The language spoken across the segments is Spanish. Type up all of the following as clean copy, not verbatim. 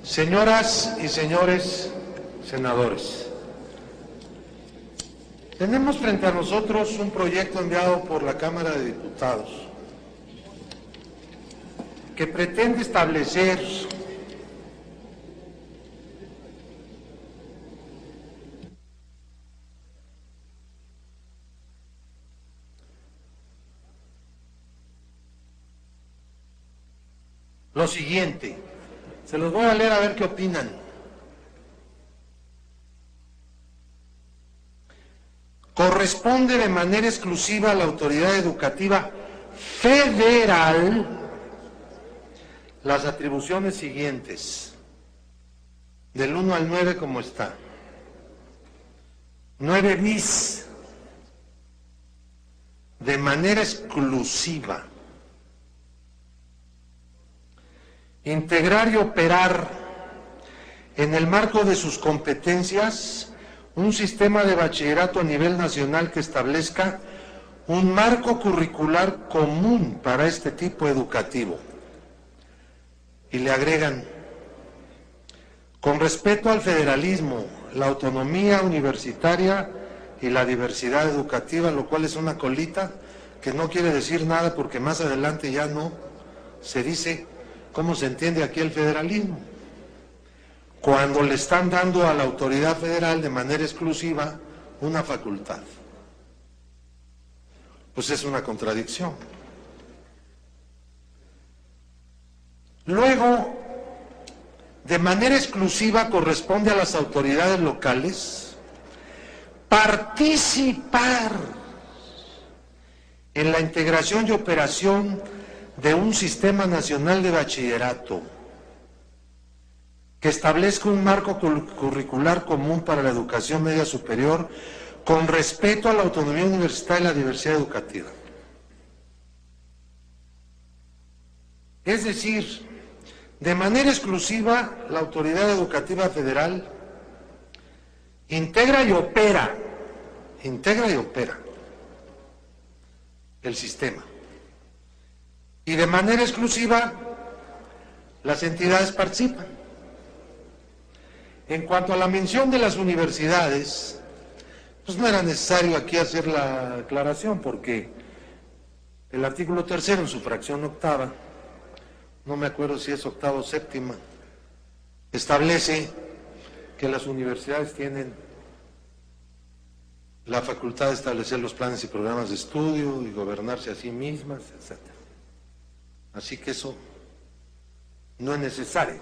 Señoras y señores senadores, tenemos frente a nosotros un proyecto enviado por la Cámara de Diputados que pretende establecer lo siguiente. Se los voy a leer a ver qué opinan. Corresponde de manera exclusiva a la autoridad educativa federal las atribuciones siguientes, del 1 al 9 como está. 9 bis, de manera exclusiva. Integrar y operar en el marco de sus competencias un sistema de bachillerato a nivel nacional que establezca un marco curricular común para este tipo educativo. Y le agregan, con respeto al federalismo, la autonomía universitaria y la diversidad educativa, lo cual es una colita que no quiere decir nada porque más adelante ya no se dice cómo se entiende aquí el federalismo. Cuando le están dando a la autoridad federal de manera exclusiva una facultad, pues es una contradicción. Luego, de manera exclusiva corresponde a las autoridades locales participar en la integración y operación de un sistema nacional de bachillerato que establezca un marco curricular común para la educación media superior con respeto a la autonomía universitaria y la diversidad educativa. Es decir, de manera exclusiva, la autoridad educativa federal integra y opera el sistema. Y de manera exclusiva, las entidades participan. En cuanto a la mención de las universidades, pues no era necesario aquí hacer la aclaración, porque el artículo 3 en su fracción octava, no me acuerdo si es octava o séptima, establece que las universidades tienen la facultad de establecer los planes y programas de estudio y gobernarse a sí mismas, etc. Así que eso no es necesario,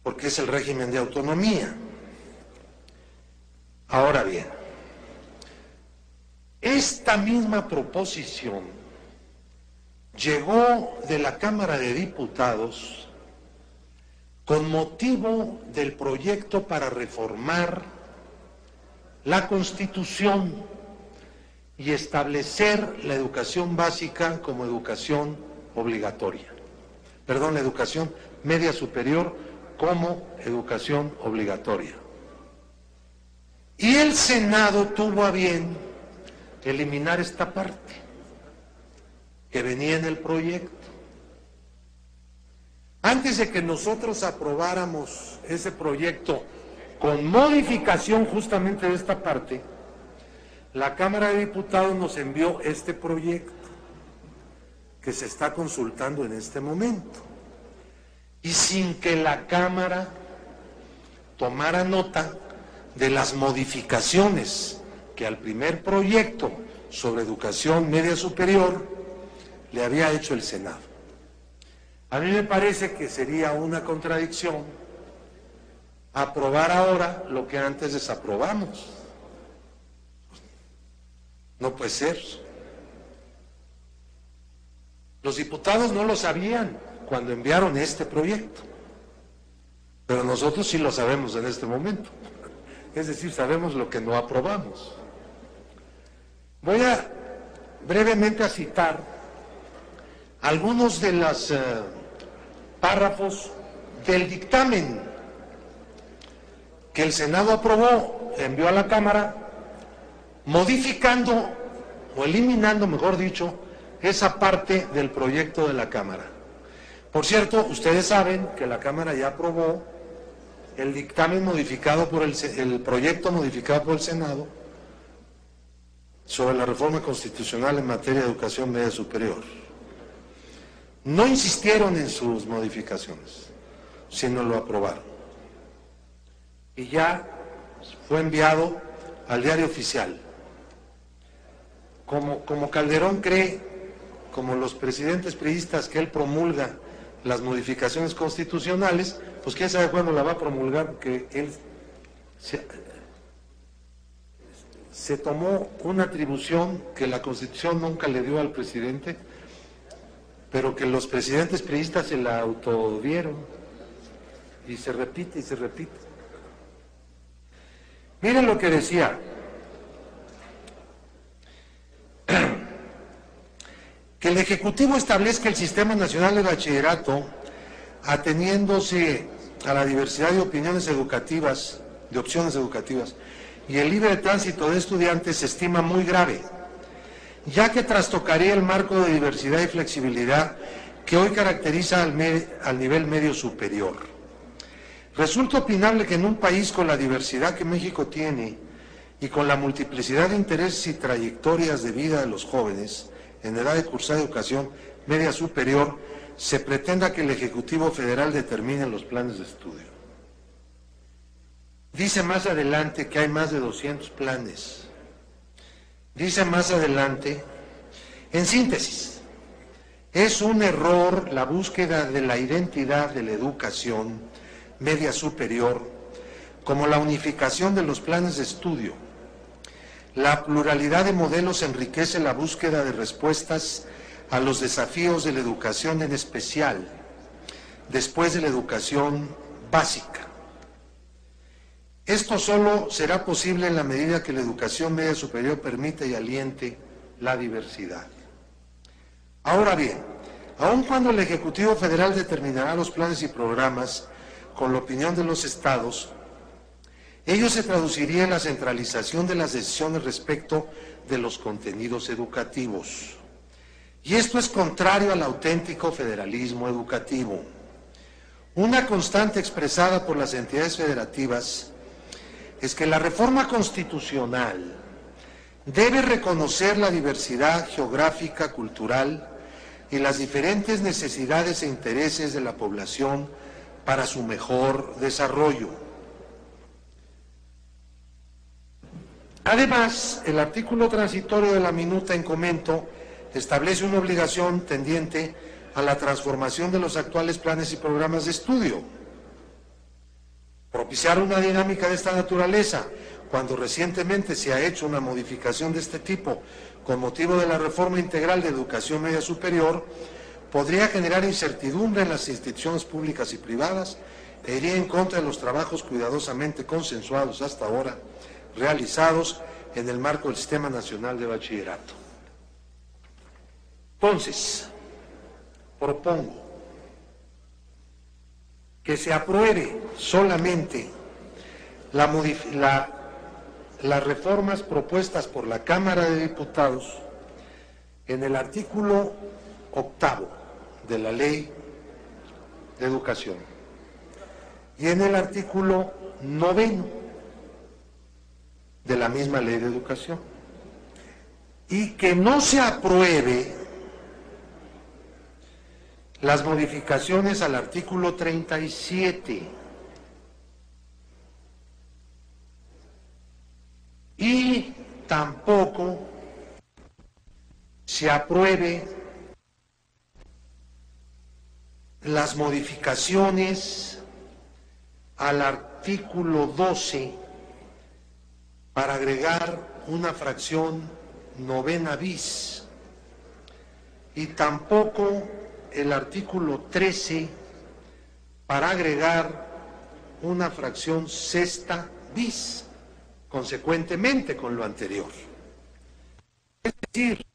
porque es el régimen de autonomía. Ahora bien, esta misma proposición llegó de la Cámara de Diputados con motivo del proyecto para reformar la Constitución y establecer la educación básica como educación obligatoria. Perdón, la educación media superior como educación obligatoria. Y el Senado tuvo a bien eliminar esta parte que venía en el proyecto. Antes de que nosotros aprobáramos ese proyecto con modificación justamente de esta parte, la Cámara de Diputados nos envió este proyecto que se está consultando en este momento. Y sin que la Cámara tomara nota de las modificaciones que al primer proyecto sobre educación media superior le había hecho el Senado. A mí me parece que sería una contradicción aprobar ahora lo que antes desaprobamos. No puede ser. Los diputados no lo sabían cuando enviaron este proyecto, pero nosotros sí lo sabemos en este momento. Es decir, sabemos lo que no aprobamos. Voy a brevemente a citar algunos de los párrafos del dictamen que el Senado aprobó, envió a la Cámara, modificando o eliminando, mejor dicho, esa parte del proyecto de la Cámara. Por cierto, ustedes saben que la Cámara ya aprobó el dictamen modificado por el proyecto modificado por el Senado sobre la reforma constitucional en materia de educación media superior. No insistieron en sus modificaciones, sino lo aprobaron. Y ya fue enviado al Diario Oficial. Como Calderón cree, como los presidentes priistas, que él promulga las modificaciones constitucionales, pues quién sabe cuándo la va a promulgar, porque él se tomó una atribución que la Constitución nunca le dio al presidente, pero que los presidentes priistas se la autodieron, y se repite y se repite. Miren lo que decía, que el Ejecutivo establezca el Sistema Nacional de Bachillerato ateniéndose a la diversidad de opiniones educativas, de opciones educativas, y el libre tránsito de estudiantes se estima muy grave, ya que trastocaría el marco de diversidad y flexibilidad que hoy caracteriza al nivel medio superior. Resulta opinable que en un país con la diversidad que México tiene y con la multiplicidad de intereses y trayectorias de vida de los jóvenes en edad de cursar educación media superior, se pretenda que el Ejecutivo Federal determine los planes de estudio. Dice más adelante que hay más de 200 planes. Dice más adelante, en síntesis, es un error la búsqueda de la identidad de la educación media superior como la unificación de los planes de estudio. La pluralidad de modelos enriquece la búsqueda de respuestas a los desafíos de la educación en especial, después de la educación básica. Esto solo será posible en la medida que la educación media superior permita y aliente la diversidad. Ahora bien, aun cuando el Ejecutivo Federal determinará los planes y programas con la opinión de los estados, ello se traduciría en la centralización de las decisiones respecto de los contenidos educativos. Y esto es contrario al auténtico federalismo educativo. Una constante expresada por las entidades federativas es que la reforma constitucional debe reconocer la diversidad geográfica, cultural y las diferentes necesidades e intereses de la población para su mejor desarrollo. Además, el artículo transitorio de la minuta en comento establece una obligación tendiente a la transformación de los actuales planes y programas de estudio. Propiciar una dinámica de esta naturaleza, cuando recientemente se ha hecho una modificación de este tipo con motivo de la reforma integral de educación media superior, podría generar incertidumbre en las instituciones públicas y privadas e iría en contra de los trabajos cuidadosamente consensuados hasta ahora, realizados en el marco del Sistema Nacional de Bachillerato. Entonces, propongo que se apruebe solamente las reformas propuestas por la Cámara de Diputados en el artículo 8º de la Ley de Educación y en el artículo 9º de la misma Ley de Educación, y que no se apruebe las modificaciones al artículo 37 y tampoco se apruebe las modificaciones al artículo 12 para agregar una fracción 9ª bis, y tampoco el artículo 13 para agregar una fracción 6ª bis, consecuentemente con lo anterior. Es decir,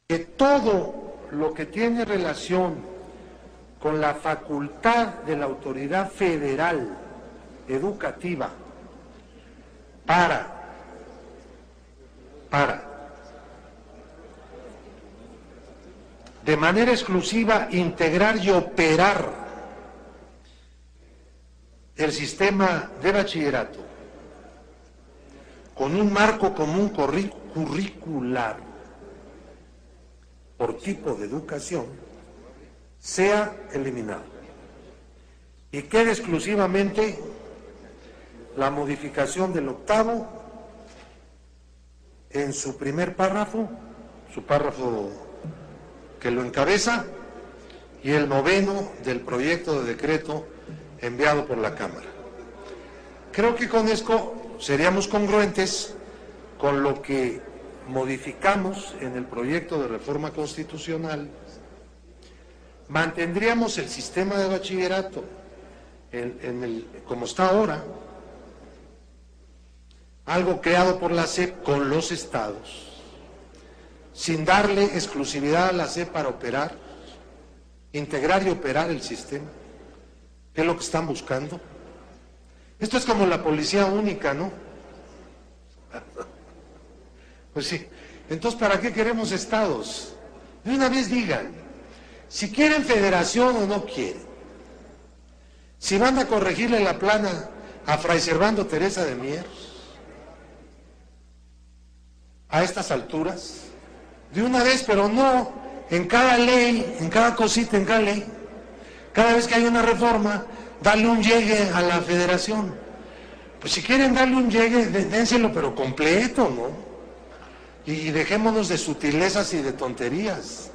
que todo lo que tiene relación con la facultad de la autoridad federal educativa para de manera exclusiva integrar y operar el sistema de bachillerato con un marco común curricular por tipo de educación sea eliminado y quede exclusivamente la modificación del octavo en su primer párrafo, su párrafo que lo encabeza, y el noveno del proyecto de decreto enviado por la Cámara. Creo que con esto seríamos congruentes con lo que modificamos en el proyecto de reforma constitucional. Mantendríamos el sistema de bachillerato como está ahora, algo creado por la SEP con los estados, sin darle exclusividad a la SEP para operar, integrar y operar el sistema, que es lo que están buscando. Esto es como la policía única, ¿no? Pues sí. Entonces, ¿para qué queremos estados? De una vez digan, si quieren federación o no quieren. Si van a corregirle la plana a Fray Servando Teresa de Mier, a estas alturas, de una vez, pero no en cada ley, en cada cosita, en cada ley. Cada vez que hay una reforma, darle un llegue a la federación. Pues si quieren darle un llegue, dénselo, pero completo, ¿no? Y dejémonos de sutilezas y de tonterías.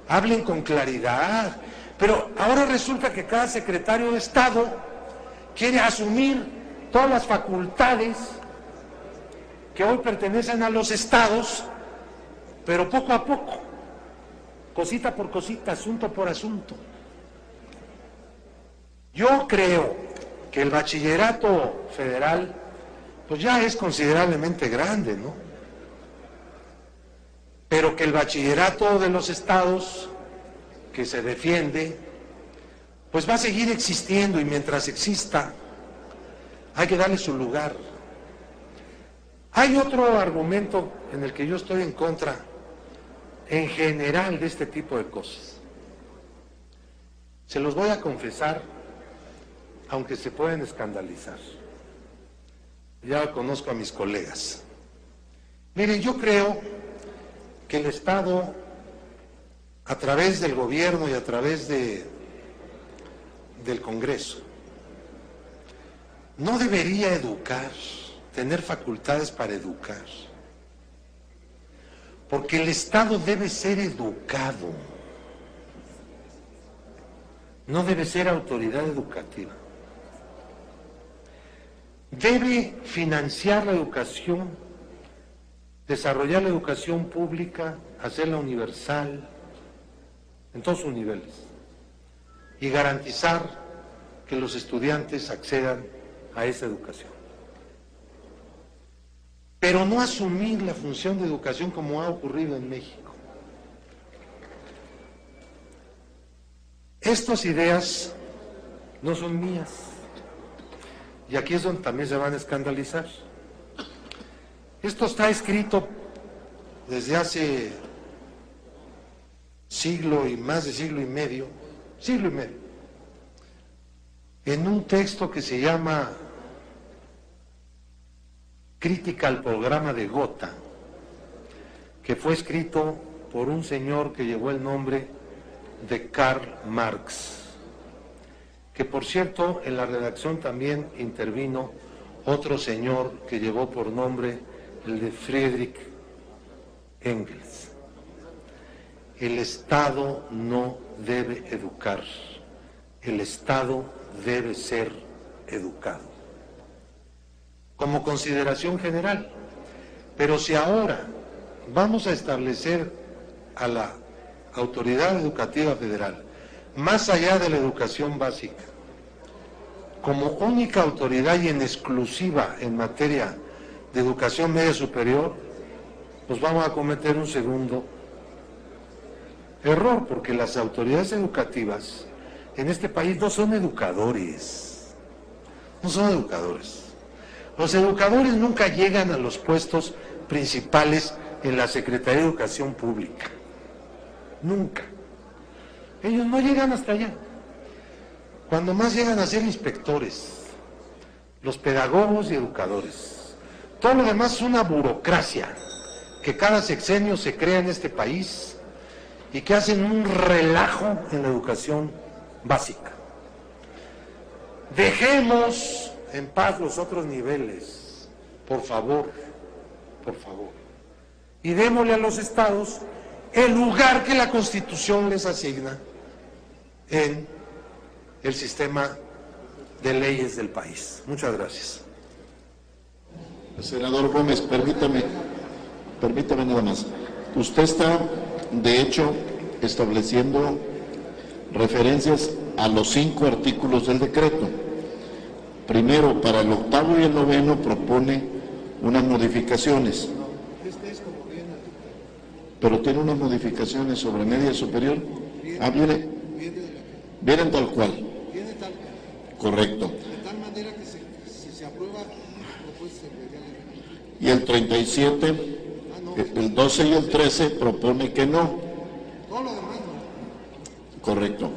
Hablen con claridad. Pero ahora resulta que cada secretario de Estado quiere asumir todas las facultades que hoy pertenecen a los estados, pero poco a poco, cosita por cosita, asunto por asunto. Yo creo que el bachillerato federal, pues ya es considerablemente grande, ¿no? Pero que el bachillerato de los estados, que se defiende, pues va a seguir existiendo, y mientras exista, hay que darle su lugar. Hay otro argumento en el que yo estoy en contra, en general, de este tipo de cosas. Se los voy a confesar, aunque se pueden escandalizar. Ya conozco a mis colegas. Miren, yo creo que el Estado, a través del gobierno y a través del Congreso, no debería educar, tener facultades para educar, porque el Estado debe ser educado, no debe ser autoridad educativa. Debe financiar la educación, desarrollar la educación pública, hacerla universal en todos sus niveles y garantizar que los estudiantes accedan a esa educación. Pero no asumir la función de educación como ha ocurrido en México. Estas ideas no son mías, y aquí es donde también se van a escandalizar. Esto está escrito desde hace siglo y más de siglo y medio, en un texto que se llama Crítica al programa de Gotha, que fue escrito por un señor que llevó el nombre de Karl Marx, que por cierto en la redacción también intervino otro señor que llevó por nombre el de Friedrich Engels. El Estado no debe educar, el Estado debe ser educado, como consideración general. Pero si ahora vamos a establecer a la Autoridad Educativa Federal, más allá de la educación básica, como única autoridad y en exclusiva en materia de educación media superior, pues vamos a cometer un segundo error, porque las autoridades educativas en este país no son educadores, no son educadores. Los educadores nunca llegan a los puestos principales en la Secretaría de Educación Pública, nunca. Ellos no llegan hasta allá. Cuando más llegan a ser inspectores, los pedagogos y educadores. Todo lo demás es una burocracia que cada sexenio se crea en este país y que hacen un relajo en la educación básica. Dejemos en paz los otros niveles, por favor, y démosle a los estados el lugar que la Constitución les asigna en el sistema de leyes del país. Muchas gracias. Senador Gómez, permítame nada más. Usted está, de hecho, estableciendo referencias a los 5 artículos del decreto. Primero, para el 8º y el 9º propone unas modificaciones. Pero tiene unas modificaciones sobre media superior. Ah, vienen tal cual. Correcto. De tal manera que si se aprueba, pues se vería. Y el 37, el 12 y el 13 propone que no. Todo lo demás no. Correcto.